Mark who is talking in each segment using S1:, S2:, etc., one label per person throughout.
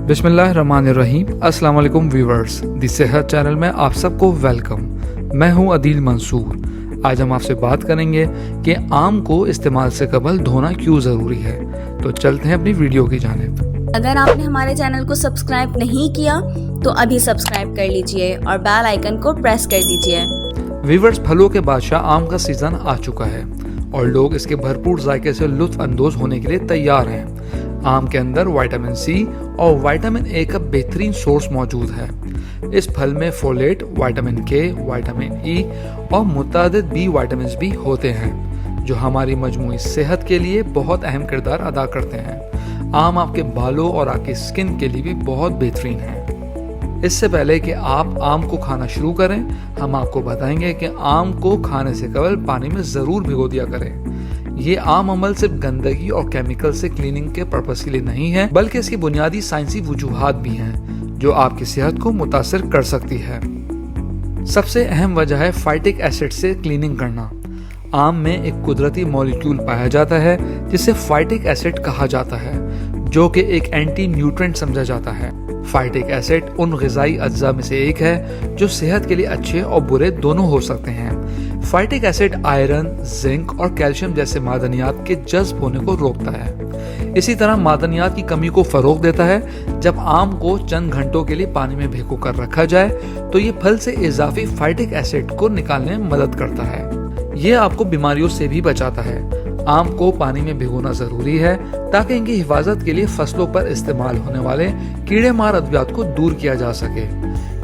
S1: बिस्मिल्लाहिर्रहमानिर्रहीम। अस्सलाम वालेकुम व्यूअर्स, दी सेहत चैनल में आप सबको वेलकम। मैं हूं अदील मंसूर। आज हम आपसे बात करेंगे कि आम को इस्तेमाल से कबल धोना क्यों ज़रूरी है। तो चलते हैं अपनी वीडियो की जानिब।
S2: अगर आपने हमारे चैनल को सब्सक्राइब नहीं किया तो अभी सब्सक्राइब कर लीजिए और बेल आइकन को प्रेस कर दीजिए।
S1: व्यूअर्स, फलों के बादशाह आम का सीज़न आ चुका है और लोग इसके भरपूर जायके से लुत्फ अंदोज होने के लिए तैयार हैं। आम के अंदर विटामिन सी और विटामिन ए का बेहतरीन सोर्स मौजूद है। इस फल में फोलेट, विटामिन के, विटामिन ई और मुतादिद बी विटामिन भी होते हैं जो हमारी मजमूई सेहत के लिए बहुत अहम किरदार अदा करते हैं। आम आपके बालों और आपकी स्किन के लिए भी बहुत बेहतरीन है। इससे पहले कि आप आम को खाना शुरू करें, हम आपको बताएंगे कि आम को खाने से कबल पानी में ज़रूर भिगो दिया करें। ये आम अमल सिर्फ गंदगी और केमिकल से क्लीनिंग के पर्पस के लिए नहीं है, बल्कि इसकी बुनियादी साइंसी वजूहात भी हैं जो आपकी सेहत को मुतासिर कर सकती है। सबसे अहम वजह है फाइटिक एसिड से क्लीनिंग करना। आम में एक कुदरती मॉलिक्यूल पाया जाता है जिसे फाइटिक एसिड कहा जाता है, जो कि एक एंटी न्यूट्रेंट समझा जाता है। फाइटिक एसिड उन ग़िज़ाई अज्जा में से एक है जो सेहत के लिए अच्छे और बुरे दोनों हो सकते हैं। फाइटिक एसिड आयरन, जिंक और कैल्शियम जैसे मादनियात के जज्ब होने को रोकता है। इसी तरह मादनियात की कमी को फरोग देता है। जब आम को चंद घंटों के लिए पानी में भिगो कर रखा जाए तो ये फल से इजाफी फाइटिक एसिड को निकालने में मदद करता है। ये आपको बीमारियों से भी बचाता है। आम को पानी में भिगोना जरूरी है ताकि इनकी हिफाजत के लिए फसलों पर इस्तेमाल होने वाले कीड़े मार अद्वियात को दूर किया जा सके।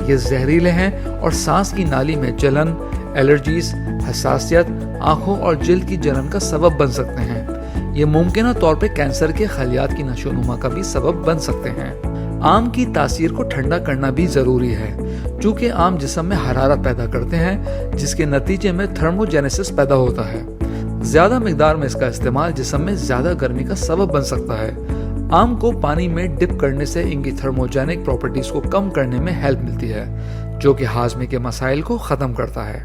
S1: ये जहरीले हैं और सांस की नाली में जलन, एलर्जीज, हसासियत, आंखों और जिल्द की जलन का सबब बन सकते हैं। ये मुमकिन तौर पे कैंसर के खलियात की नशोनुमा का भी सबब बन सकते हैं। आम की तासीर को ठंडा करना भी जरूरी है, चूँकि आम जिस्म में हरारत पैदा करते हैं जिसके नतीजे में थर्मोजेनेसिस पैदा होता है। ज्यादा मिकदार में इसका इस्तेमाल जिस्म में ज्यादा गर्मी का सबब बन सकता है। आम को पानी में डिप करने से इनकी थर्मोजेनिक प्रॉपर्टीज को कम करने में हेल्प मिलती है, जो कि हाजमे के मसाइल को खत्म करता है।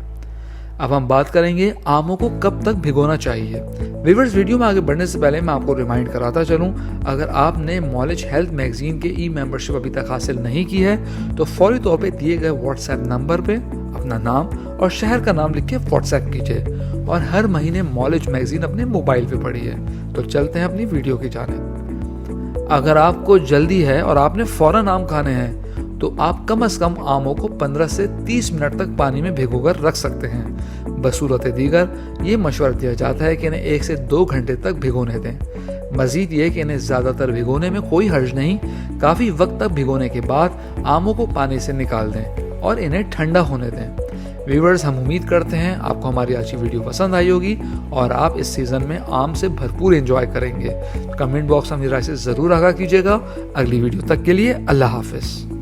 S1: अब हम बात करेंगे आमों को कब तक भिगोना चाहिए। व्यूअर्स, वीडियो में आगे बढ़ने से पहले मैं आपको रिमाइंड कराता चलूं, अगर आपने नॉलेज हेल्थ मैगजीन के ई मेंबरशिप अभी तक हासिल नहीं की है तो फौरी तौर पे दिए गए व्हाट्सएप नंबर पे अपना नाम और शहर का नाम लिख के व्हाट्सएप कीजिए और हर महीने नॉलेज मैगजीन अपने मोबाइल पे पढ़िए। तो चलते हैं अपनी वीडियो की जानिब। अगर आपको जल्दी है और आपने फौरन आम खाने हैं तो आप कम से कम आमों को 15 से 30 मिनट तक पानी में भिगोकर रख सकते हैं। बसूरत दीगर ये मशवरा दिया जाता है कि इन्हें 1 से 2 घंटे तक भिगोने दें। मजीद ये कि इन्हें ज़्यादातर भिगोने में कोई हर्ज नहीं। काफ़ी वक्त तक भिगोने के बाद आमों को पानी से निकाल दें और इन्हें ठंडा होने दें। व्यूअर्स, हम उम्मीद करते हैं आपको हमारी आज की वीडियो पसंद आई होगी और आप इस सीज़न में आम से भरपूर एंजॉय करेंगे। कमेंट बॉक्स में अपनी राय से ज़रूर आगाह कीजिएगा। अगली वीडियो तक के लिए अल्लाह हाफिज़।